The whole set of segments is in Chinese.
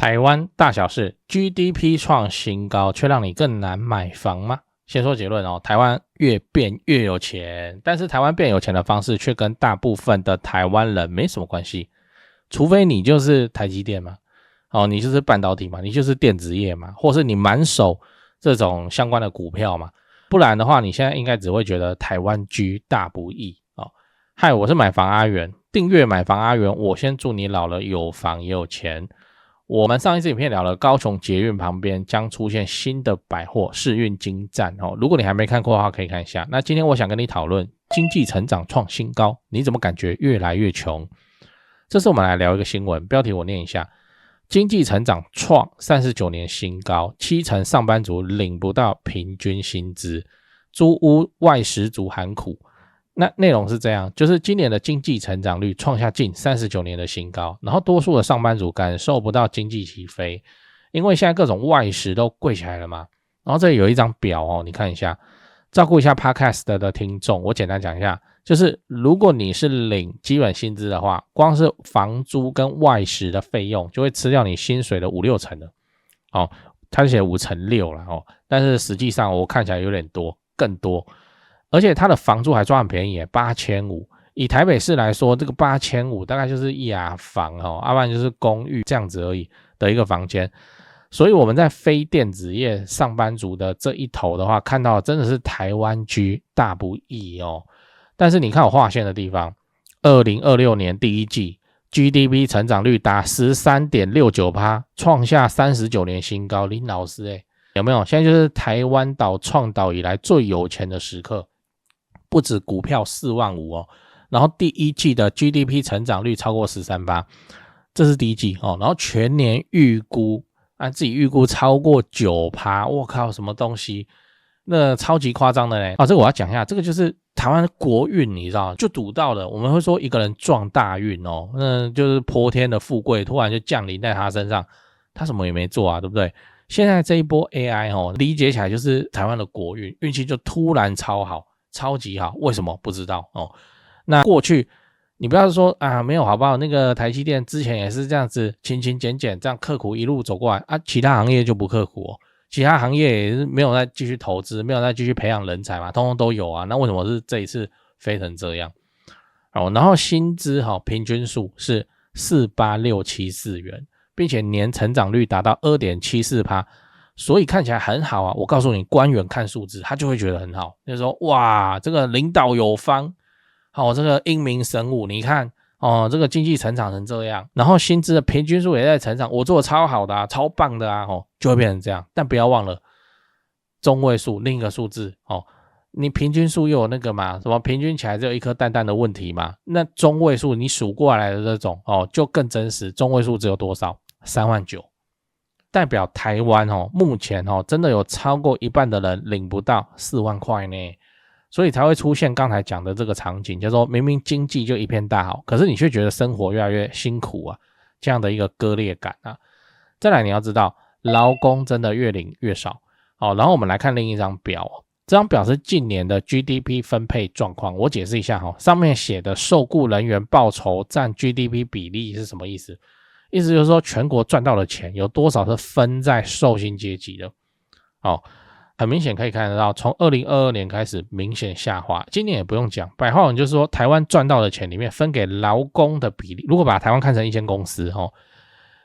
台灣大小事 ，GDP 創新高，卻讓你更難買房嗎？先說結論哦，台灣越變越有錢，但是台灣變有錢的方式卻跟大部分的台灣人沒什麼關係，除非你就是台積電嘛，你就是半導體嘛，你就是電子業嘛，或是你滿手這種相關的股票嘛，不然的話，你現在應該只會覺得台灣居大不易哦。嗨，我是買房阿元，訂閱買房阿元，我先祝你老了有房也有錢。我們上一次影片聊了高雄捷運旁邊將出現新的百貨世運京站哦，如果你還沒看過的話，可以看一下。那今天我想跟你討論經濟成長創新高，你怎麼感覺越來越窮？這次我們來聊一個新聞，標題我念一下：經濟成長創39年新高，70%上班族領不到平均薪資，租屋外食族喊苦。那內容是這樣，就是今年的經濟成長率創下近39年的新高，然後多數的上班族感受不到經濟起飛，因為現在各種外食都貴起來了嘛。然後這裡有一張表哦，你看一下，照顧一下 Podcast 的聽眾，我簡單講一下，就是如果你是領基本薪資的話，光是房租跟外食的費用就會吃掉你薪水的5-6成了。哦，他寫5×6了哦，但是實際上我看起來有點多，更多。而且它的房租還算很便宜耶，8500。以台北市來說，這個8500大概就是雅房哦，要不然就是公寓這樣子而已的一個房間。所以我們在非電子業上班族的這一頭的話，看到真的是台灣居大不易哦。但是你看我劃線的地方，2026年第一季 GDP 成長率達 13.69%， 創下39年新高。林老師有沒有？現在就是台灣島創島以來最有錢的時刻。不止股票4萬5哦，然後第一季的 GDP 成長率超過 13%， 這是第一季哦，然後全年預估自己預估超過 9%， 我靠，什麼東西？那超級誇張的嘞！這個我要講一下，這個就是台灣的國運，你知道就賭到了。我們會說一個人撞大運哦，那就是潑天的富貴突然就降臨在他身上，他什麼也沒做啊，對不對？現在這一波 AI 哦，理解起來就是台灣的國運，運氣就突然超好。超級好，為什麼不知道哦？那過去你不要說沒有好不好？那個台積電之前也是這樣子勤勤儉儉這樣刻苦一路走過來其他行業就不刻苦哦，其他行業也是沒有再繼續投資，沒有再繼續培養人才嘛，通通都有啊。那為什麼是這一次飛成這樣？然後薪資平均數是48674元，並且年成長率達到 2.74%。所以看起來很好啊，我告訴你，官員看數字，他就會覺得很好，就是說，哇，這個領導有方，這個英明神武，你看，這個經濟成長成這樣，然後薪資的平均數也在成長，我做的超好的啊，超棒的啊，就會變成這樣。但不要忘了中位數，另一個數字，你平均數又有那個嘛，什麼平均起來只有一顆蛋蛋的問題嘛，那中位數你數過來的這種，就更真實，中位數只有多少？39000。代表台灣目前真的有超過一半的人領不到4萬塊呢，所以才會出現剛才講的這個場景，就是說明明經濟就一片大好，可是你卻覺得生活越來越辛苦啊，這樣的一個割裂感啊。再來你要知道，勞工真的越領越少。然後我們來看另一張表，這張表是近年的 GDP 分配狀況，我解釋一下上面寫的受雇人員報酬占 GDP 比例是什麼意思？意思就是說，全國賺到的錢有多少是分在受薪階級的？很明顯可以看得到，從2022年開始明顯下滑。今年也不用講，白話文就是說，台灣賺到的錢裡面分給勞工的比例，如果把台灣看成一間公司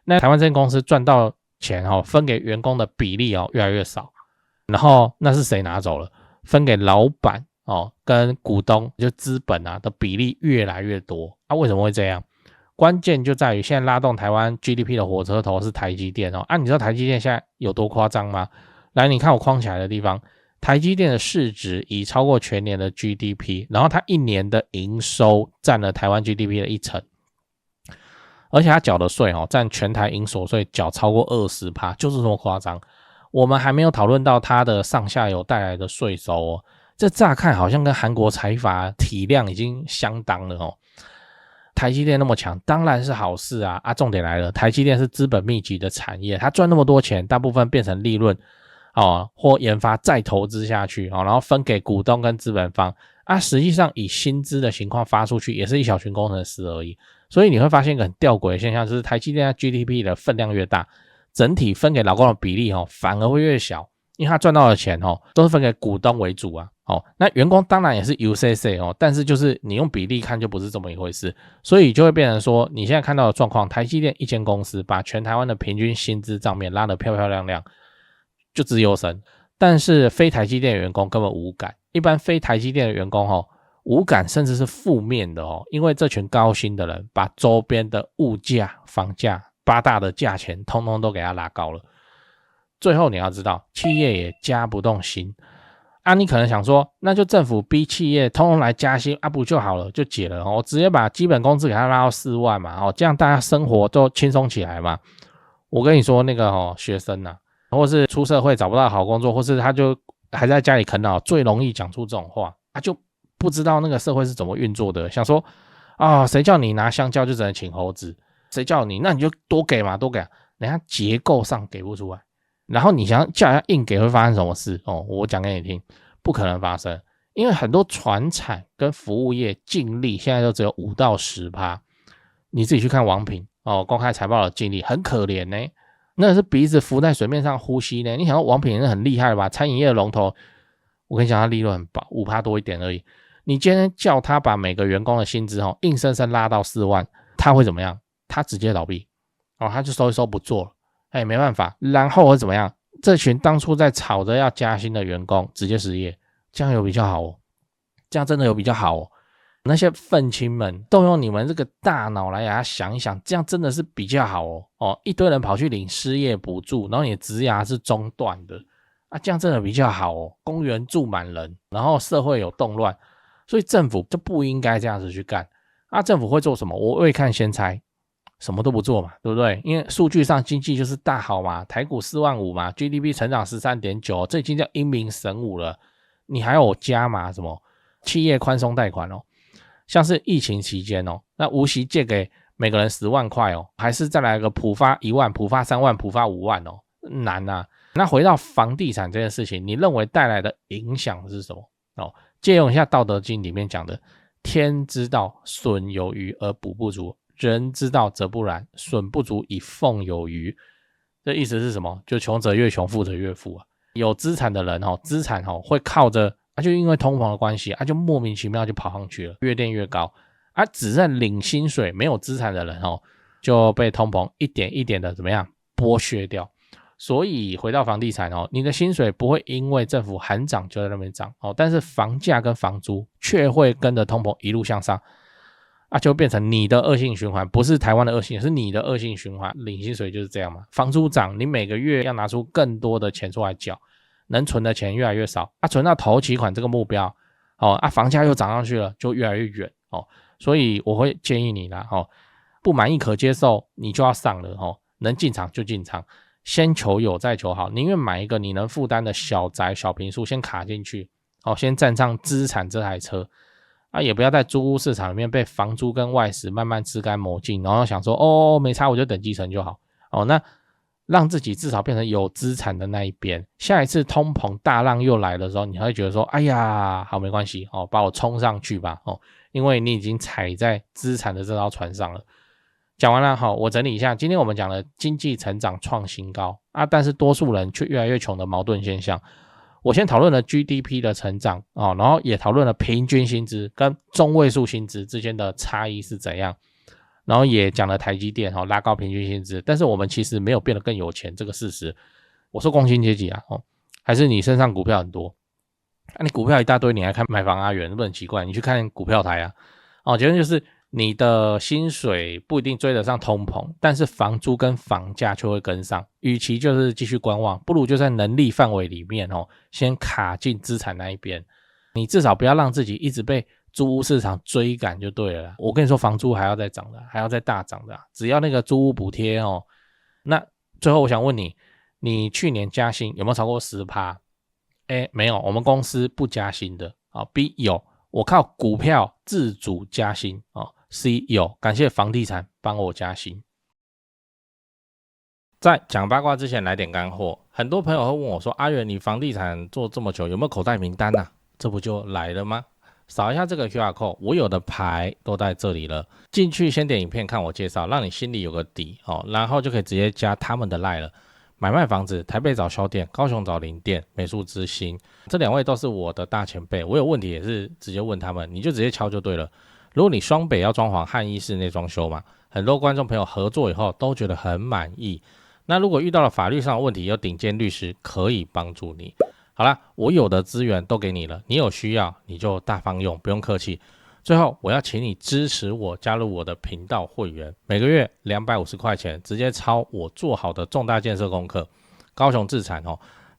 那台灣這間公司賺到錢分給員工的比例越來越少。然後那是誰拿走了？分給老闆跟股東就資本的比例越來越多。為什麼會這樣？關鍵就在於現在拉動台灣 GDP 的火車頭是台積電你知道台積電現在有多誇張嗎？來，你看我框起來的地方，台積電的市值已超過全年的 GDP， 然後它一年的營收占了台灣 GDP 的1成，而且它繳的稅占全台營所稅繳超過 20%， 就是這麼誇張。我們還沒有討論到它的上下游帶來的稅收這乍看好像跟韓國財閥體量已經相當了台積電那麼強，當然是好事啊！重點來了，台積電是資本密集的產業，它賺那麼多錢，大部分變成利潤或研發再投資下去然後分給股東跟資本方實際上以薪資的情況發出去，也是一小群工程師而已。所以你會發現一個很弔詭的現象，就是台積電在 GDP 的分量越大，整體分給勞工的比例反而會越小，因為他賺到的錢都是分給股東為主啊。那員工當然也是 UCC 但是就是你用比例看就不是這麼一回事，所以就會變成說你現在看到的狀況，台積電一間公司把全台灣的平均薪資賬面拉得漂漂亮亮，就資優生，但是非台積電的員工根本無感，一般非台積電的員工無感甚至是負面的因為這群高薪的人把周邊的物價、房價、八大的價錢通通都給他拉高了，最後你要知道企業也加不動薪啊，你可能想說那就政府逼企業通通來加薪啊，不就好了，就解了我直接把基本工資給他拉到4萬嘛這樣大家生活都輕鬆起來嘛。我跟你說那個學生啊，或是出社會找不到好工作，或是他就還在家裡啃老，最容易講出這種話啊，就不知道那個社會是怎麼運作的，想說啊，誰叫你拿香蕉就只能請猴子，誰叫你那你就多給嘛，多給人家結構上給不出來，然後你想要叫人家硬給，會發生什麼事我講給你聽，不可能發生，因為很多傳產跟服務業淨利現在都只有5到10%，你自己去看王品公開財報的净利很可憐呢，那是鼻子浮在水面上呼吸呢。你想到王品是很厲害吧？餐飲業的龍頭，我跟你講，他利潤很薄，5%多一點而已。你今天叫他把每個員工的薪資硬生生拉到4萬，他會怎麼樣？他直接倒閉他就收一收不做了，沒辦法。然後會怎麼樣？這群當初在吵着要加薪的員工直接失業，這樣有比較好這樣真的有比較好那些憤青們動用你們這個大腦來給他想一想，這樣真的是比較好一堆人跑去領失業補助，然後你的職涯是中斷的這樣真的比較好公園住滿人，然後社會有動亂，所以政府就不應該這樣子去幹政府會做什麼？我未看先猜，什麼都不做嘛，對不對？因為數據上經濟就是大好嘛，台股4萬5嘛 ，GDP 成長 13.9， 這已經叫英明神武了，你還有加碼什麼企業寬鬆貸款像是疫情期間那無息借給每個人10萬塊還是再來個普發1萬、普發3萬、普發5萬難啊。那回到房地產這件事情，你認為帶來的影響是什麼借用一下《道德經》裡面講的，天知道損有餘而補不足，人知道則不然，損不足以奉有餘。這意思是什麼？就窮者越窮，富者越富有資產的人資產會靠着就因為通膨的關係就莫名其妙就跑上去了，越墊越高只認領薪水沒有資產的人就被通膨一點一點的怎麼樣剝削掉。所以回到房地產你的薪水不會因為政府喊漲就在那邊漲但是房價跟房租卻會跟着通膨一路向上就變成你的惡性循環，不是台灣的惡性，是你的惡性循環。領薪水就是這樣嘛，房租漲，你每個月要拿出更多的錢出來繳，能存的錢越來越少存到頭期款這個目標房價又漲上去了，就越來越遠所以我會建議你啦不滿意可接受你就要上了能進場就進場，先求有再求好，寧願買一個你能負擔的小宅小坪數先卡進去先站上資產這台車也不要在租屋市場裡面被房租跟外食慢慢吃乾抹淨，然後想說沒差我就等繼承就好那讓自己至少變成有資產的那一邊，下一次通膨大浪又來的時候，你會覺得說哎呀好沒關係把我衝上去吧因為你已經踩在資產的這艘船上了。講完了我整理一下，今天我們講了經濟成長創新高但是多數人卻越來越窮的矛盾現象。我先討論了 GDP 的成長然後也討論了平均薪資跟中位數薪資之間的差異是怎樣，然後也講了台積電拉高平均薪資，但是我們其實沒有變得更有錢這個事實。我說工薪階級還是你身上股票很多你股票一大堆，你還看買房元，不很奇怪？你去看股票台結論就是你的薪水不一定追得上通膨，但是房租跟房價卻會跟上。與其就是繼續觀望，不如就在能力範圍裡面先卡進資產那一邊。你至少不要讓自己一直被租屋市場追趕就對了啦。我跟你說，房租還要再漲的，還要再大漲的只要那個租屋補貼那最後我想問你，你去年加薪有沒有超過 10%？ 沒有，我們公司不加薪的B 有，我靠股票自主加薪C 有，感謝房地產幫我加薪。在講八卦之前來點乾貨，很多朋友會問我說，阿元你房地產做這麼久有沒有口袋名單啊？這不就來了嗎？掃一下這個 QR code， 我有的牌都在這裡了，進去先點影片看我介紹，讓你心裡有個底然後就可以直接加他們的 LINE 了。買賣房子，台北找銷店，高雄找林店、美術之星，這2位都是我的大前輩，我有問題也是直接問他們，你就直接敲就對了。如果你雙北要裝潢漢一室內裝修嘛，很多觀眾朋友合作以後都覺得很滿意。那如果遇到了法律上的問題，有頂尖律師可以幫助你。好啦，我有的資源都給你了，你有需要你就大方用，不用客氣。最後我要請你支持我，加入我的頻道會員，每個月250塊錢，直接抄我做好的重大建設功課。高雄置產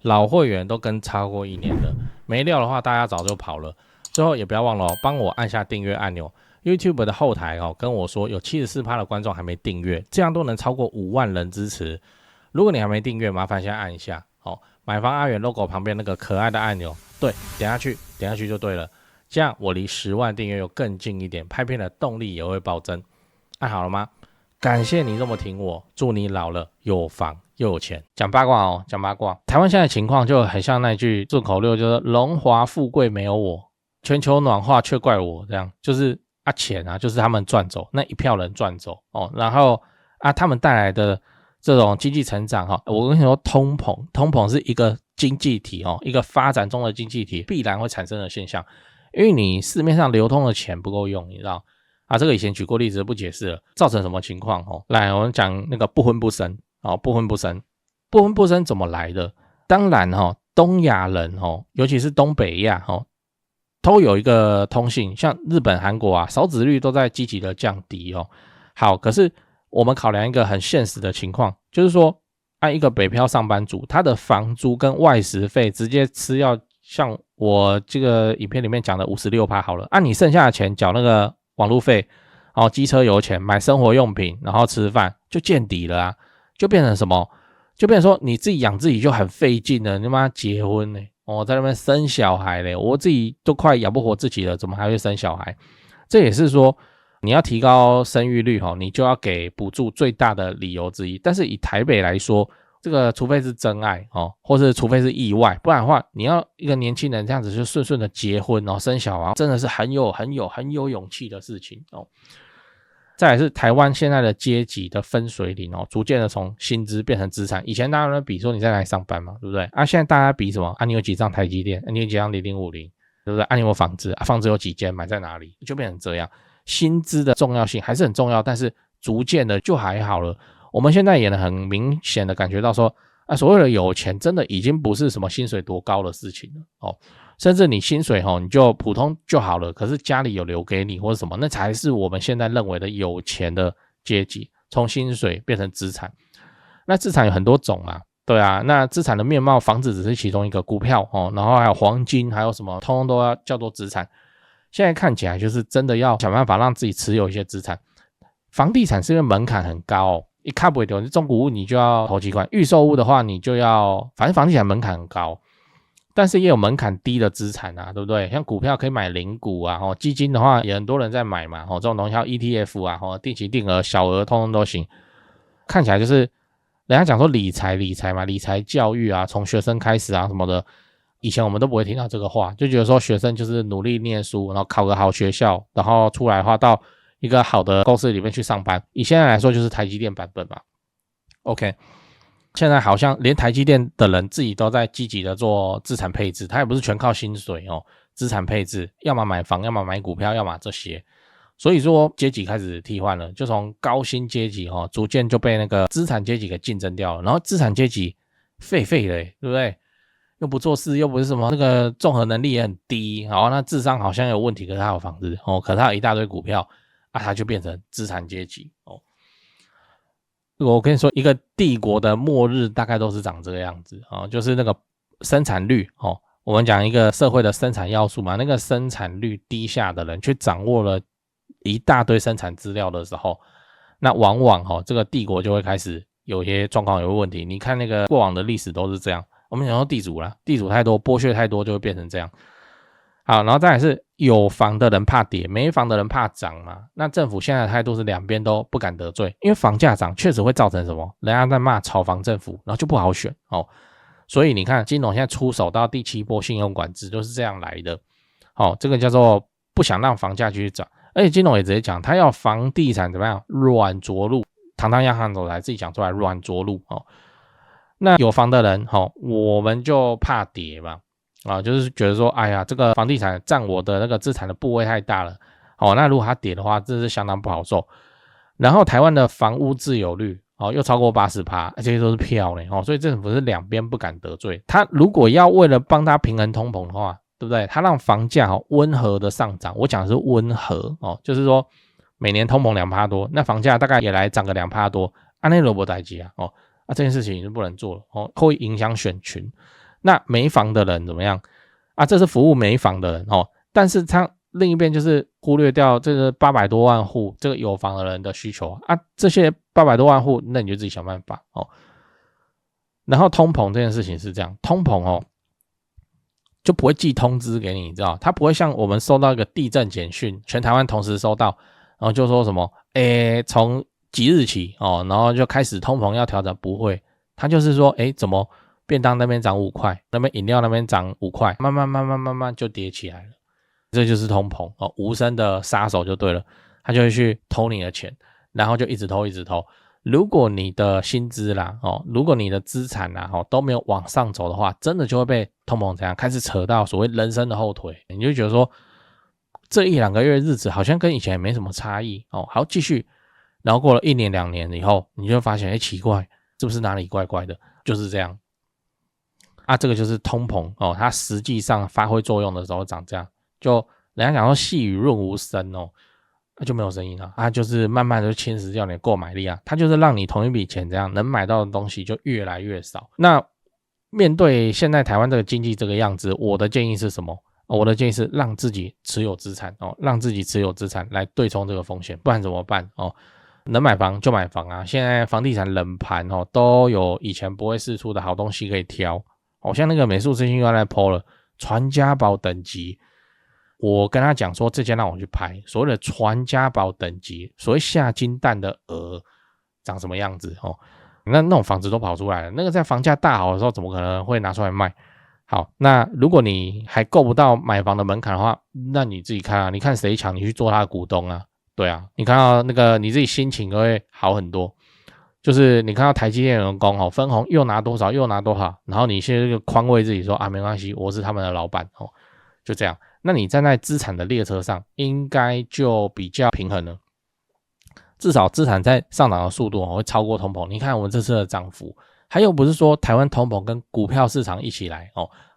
老會員都跟超過1年了，沒料的話大家早就跑了。最後也不要忘了幫我按下訂閱按鈕。YouTube 的後台跟我說有 74% 的觀眾還沒訂閱，這樣都能超過5萬人支持。如果你還沒訂閱，麻煩先按一下。買房阿元 logo 旁邊那個可愛的按鈕，對，點下去就對了。這樣我離10萬訂閱又更近一點，拍片的動力也會暴增。按好了嗎？感謝你這麼挺我，祝你老了有房又有錢。講八卦講八卦。台灣現在的情況就很像那句順口溜，就是榮華富貴沒有我，全球暖化卻怪我，這樣就是錢就是他們賺走，那一票人賺走然後他們帶來的這種經濟成長我跟你說，通膨是一個經濟體一個發展中的經濟體必然會產生的現象，因為你市面上流通的錢不夠用，你知道這個以前舉過例子不解釋了，造成什麼情況來，我們講那個不婚不生不婚不生怎麼來的？當然東亞人尤其是東北亞都有一個通性，像日本、韓國少子率都在積極的降低好，可是我們考量一個很現實的情況，就是說按一個北漂上班族，他的房租跟外食費直接吃要像我這個影片裡面講的 56% 好了，你剩下的錢繳那個網路費機車油錢，買生活用品，然後吃飯就見底了就變成什麼？就變成說你自己養自己就很費勁了，你他媽結婚呢在那邊生小孩嘞，我自己都快養不活自己了，怎麼還會生小孩？這也是說你要提高生育率你就要給補助最大的理由之一。但是以台北來說，這個除非是真愛或是除非是意外，不然的話你要一個年輕人這樣子就順順的結婚生小孩，真的是很有勇氣的事情再來是台灣現在的階級的分水嶺逐漸的從薪資變成資產。以前大家都比說你在哪裡上班嘛，對不对現在大家比什麼你有幾張台積電你有幾張0050，對不對你有沒有房子房子有幾間，買在哪裡，就變成這樣。薪資的重要性還是很重要，但是逐漸的就還好了。我們現在也能很明顯的感覺到說所謂的有錢真的已經不是什麼薪水多高的事情了甚至你薪水你就普通就好了，可是家裡有留給你或者什麼，那才是我們現在認为的有錢的階級，從薪水變成資產。那資產有很多種对那資產的面貌，房子只是其中一個，股票然後還有黃金，還有什麼通通都要叫做資產。現在看起來就是真的要想辦法讓自己持有一些資產。房地產是因為門檻很高一看不掉，中古屋你就要頭期款，預售屋的話你就要，反正房地產門檻很高，但是也有门檻低的資產对不對？像股票可以買零股基金的話也很多人在買嘛這種東西叫 ETF 定期定額小額通通都行。看起來就是人家講說理財嘛，理財教育從學生開始什麼的，以前我們都不會聽到這個話，就覺得說學生就是努力念書，然後考個好學校，然後出來的話到一個好的公司裡面去上班。以現在來說就是台積電版本嘛。OK， 現在好像連台積電的人自己都在積極的做資產配置，他也不是全靠薪水資產配置要麼買房，要麼買股票，要麼這些。所以說階級開始替換了，就從高薪階級逐漸就被那個資產階級給競爭掉了。然後資產階級廢的對不對？又不做事，又不是什麼那個綜合能力也很低，那智商好像有問題，可是他有房子可是他有一大堆股票他就變成資產階級我跟你說，一個帝國的末日大概都是長這個樣子就是那個生產率我們講一個社會的生產要素嘛，那個生產率低下的人去掌握了一大堆生產資料的時候，那往往這個帝國就會開始有些狀況有問題。你看那個過往的歷史都是這樣，我們講說地主啦，地主太多，剝削太多就會變成這樣。好，然後再來是有房的人怕跌，沒房的人怕漲嘛。那政府現在的態度是兩邊都不敢得罪，因為房價漲確實會造成什麼？人家在罵炒房政府，然後就不好選所以你看金融現在出手到第7波信用管制就是這樣來的這個叫做不想讓房價繼續漲。而且金融也直接講，他要房地產怎麼樣軟着陸，堂堂央行总裁自己講出來軟着陸那有房的人我們就怕跌嘛，就是覺得說，哎呀，這個房地產佔我的那個資產的部位太大了，那如果它跌的話，這是相當不好受。然後台灣的房屋自有率又超過 80%， 這些都是票呢，所以政府是兩邊不敢得罪。他如果要為了幫他平衡通膨的話，對不對？他讓房價溫和的上漲，我講的是溫和就是說每年通膨 2% 多，那房價大概也來漲個 2% 多，那都沒事情這件事情就不能做了會影響選群。那沒房的人怎麼樣這是服務沒房的人但是他另一邊就是忽略掉這個800多萬戶這個有房的人的需求這些800多萬戶，那你就自己想辦法然後通膨這件事情是這樣，通膨就不會寄通知給你，你知道，他不會像我們收到一個地震簡訊，全台灣同時收到，然後就說什麼從即日起然後就開始通膨要調整，不會，他就是說怎麼便當那邊漲5塊，那邊飲料那邊漲5塊，慢慢就跌起來了。這就是通膨無聲的殺手就對了，他就會去偷你的錢，然後就一直偷一直偷。如果你的薪資啦如果你的資產啦都沒有往上走的話，真的就會被通膨怎樣開始扯到所謂人生的後腿，你就覺得說這1-2個月日子好像跟以前也沒什麼差異好繼續，然後過了1年2年以後，你就發現奇怪，是不是哪裡怪怪的？就是這樣這個就是通膨它實際上發揮作用的時候長這樣。就人家講說細雨潤無聲就沒有聲音了就是慢慢的侵蝕掉你的購買力它就是讓你同一筆錢這樣能買到的東西就越來越少。那面對現在台灣這個經濟這個樣子，我的建議是什麼？我的建議是讓自己持有資產讓自己持有資產來對沖這個風險，不然怎麼辦能買房就買房現在房地產冷盤都有以前不會釋出的好東西可以挑像那個美術資訊又來 po 了傳家寶等級。我跟他講說這間讓我去拍，所謂的傳家寶等級，所謂下金蛋的鵝長什麼樣子那種房子都跑出來了，那個在房價大好的時候怎麼可能會拿出來賣？好，那如果你還夠不到買房的門檻的話，那你自己看你看誰搶你去做他的股東對你看到那個你自己心情會好很多，就是你看到台積電員工分紅又拿多少，然後你現在就寬慰自己說沒關係，我是他們的老闆就這樣。那你站在資產的列車上，應該就比較平衡了。至少資產在上漲的速度會超過通膨。你看我們這次的漲幅，還有不是說台灣通膨跟股票市場一起來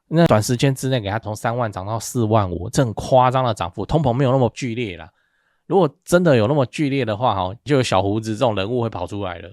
那短時間之內給它從3萬漲到4萬5，這很誇張的漲幅。通膨沒有那麼劇烈啦，如果真的有那麼劇烈的話就有小鬍子這種人物會跑出來了。